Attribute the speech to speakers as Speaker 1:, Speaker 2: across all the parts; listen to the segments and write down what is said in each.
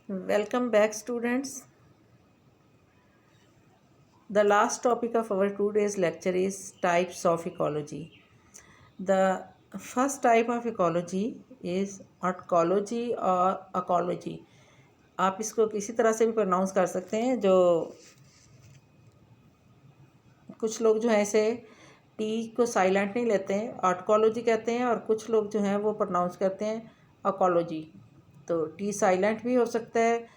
Speaker 1: Welcome back, students. The last topic of our today's lecture is types of ecology. The first type of ecology is ontology or ecology. आप इसको किसी तरह से भी pronounce कर सकते हैं। जो कुछ लोग जो हैं ऐसे टी को साइलेंट नहीं लेते हैं, ऑटकोलॉजी कहते हैं, और कुछ लोग जो हैं वो प्रोनाउंस करते हैं अकोलॉजी। तो टी साइलेंट भी हो सकता है,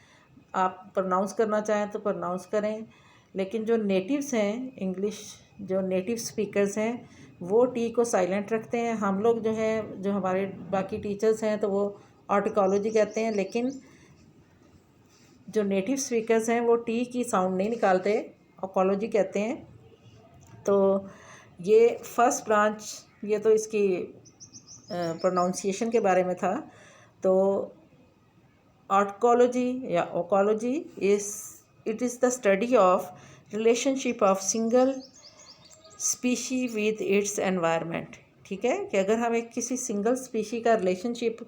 Speaker 1: आप प्रोनाउंस करना चाहें तो प्रोनाउंस करें। लेकिन जो नेटिव्स हैं, इंग्लिश जो नेटिव स्पीकर्स हैं, वो टी को साइलेंट रखते हैं। हम लोग जो हैं, जो हमारे बाकी टीचर्स हैं, तो वो ऑटकोलॉजी कहते हैं। लेकिन जो नेटिव स्पीकर्स हैं वो टी की साउंड नहीं निकालते, अकोलॉजी कहते हैं। तो ये फर्स्ट ब्रांच, ये तो इसकी प्रोनाउंसिएशन के बारे में था। तो ऑटकोलॉजी या ओकोलॉजी it is the study of relationship of single species with its environment. ठीक है, कि अगर हम एक किसी सिंगल स्पीशी का रिलेशनशिप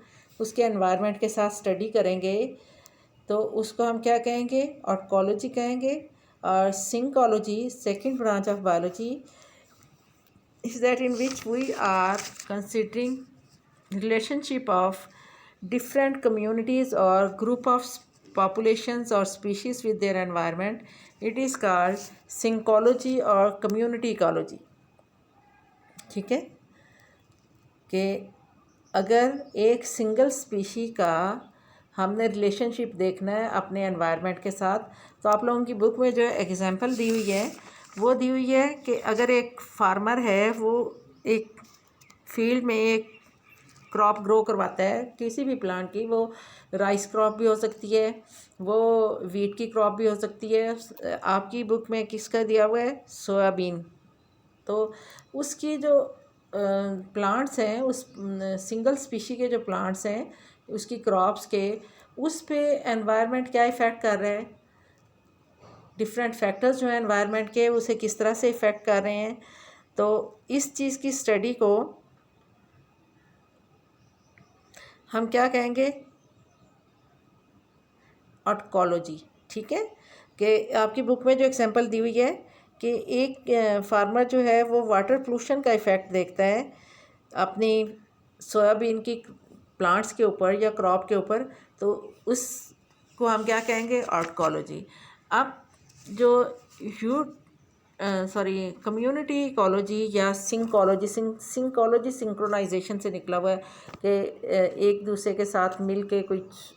Speaker 1: उसके एनवायरनमेंट के साथ स्टडी करेंगे तो उसको हम क्या कहेंगे, ऑटकोलॉजी कहेंगे। और synecology, second branch of biology, is that in which we are considering relationship of different communities or group of populations or species with their environment. It is called syncology or community ecology. ठीक है, कि अगर एक single species का हमने relationship देखना है अपने एनवायरनमेंट के साथ, तो आप लोगों की बुक में जो एग्जांपल दी हुई है वो दी हुई है कि अगर एक फार्मर है, वो एक फील्ड में एक क्रॉप ग्रो करवाता है किसी भी प्लांट की, वो राइस क्रॉप भी हो सकती है, वो वीट की क्रॉप भी हो सकती है। आपकी बुक में किसका दिया हुआ है, सोयाबीन। तो उसकी जो प्लांट्स हैं, उस सिंगल स्पीशी के जो प्लांट्स हैं उसकी क्रॉप्स के, उस पे एनवायरनमेंट क्या इफ़ेक्ट कर रहा है, डिफरेंट फैक्टर्स जो हैं एनवायरनमेंट के उसे किस तरह से इफ़ेक्ट कर रहे हैं। तो इस चीज़ की स्टडी को हम क्या कहेंगे, ऑटकोलॉजी। ठीक है, कि आपकी बुक में जो एग्जांपल दी हुई है कि एक फार्मर जो है वो वाटर पोल्यूशन का इफ़ेक्ट देखता है अपनी सोयाबीन की प्लांट्स के ऊपर या क्रॉप के ऊपर, तो उसको हम क्या कहेंगे, ऑटकोलॉजी। अब जो कम्युनिटी इकोलॉजी या सिंकोलॉजी, सिंकोलॉजी सिंक्रोनाइजेशन से निकला हुआ है कि एक दूसरे के साथ मिल के कुछ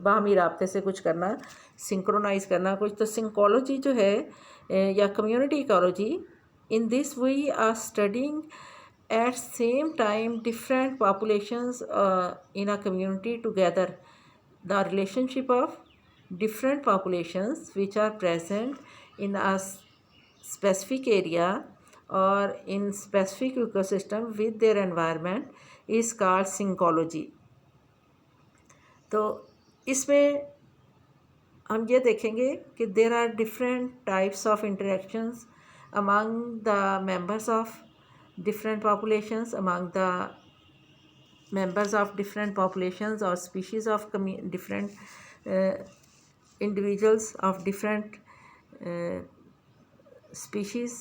Speaker 1: बाहमी राब्ते से कुछ करना, सिंक्रोनाइज करना कुछ। तो सिंकोलॉजी जो है या community ecology, in this we are studying at same time different populations in a community together, the relationship of different populations which are present in a specific area or in specific ecosystem with their environment is called syncology. तो इसमें हम ये देखेंगे कि there are different types of interactions among the members of different populations, among the members of different populations or species of different individuals of different species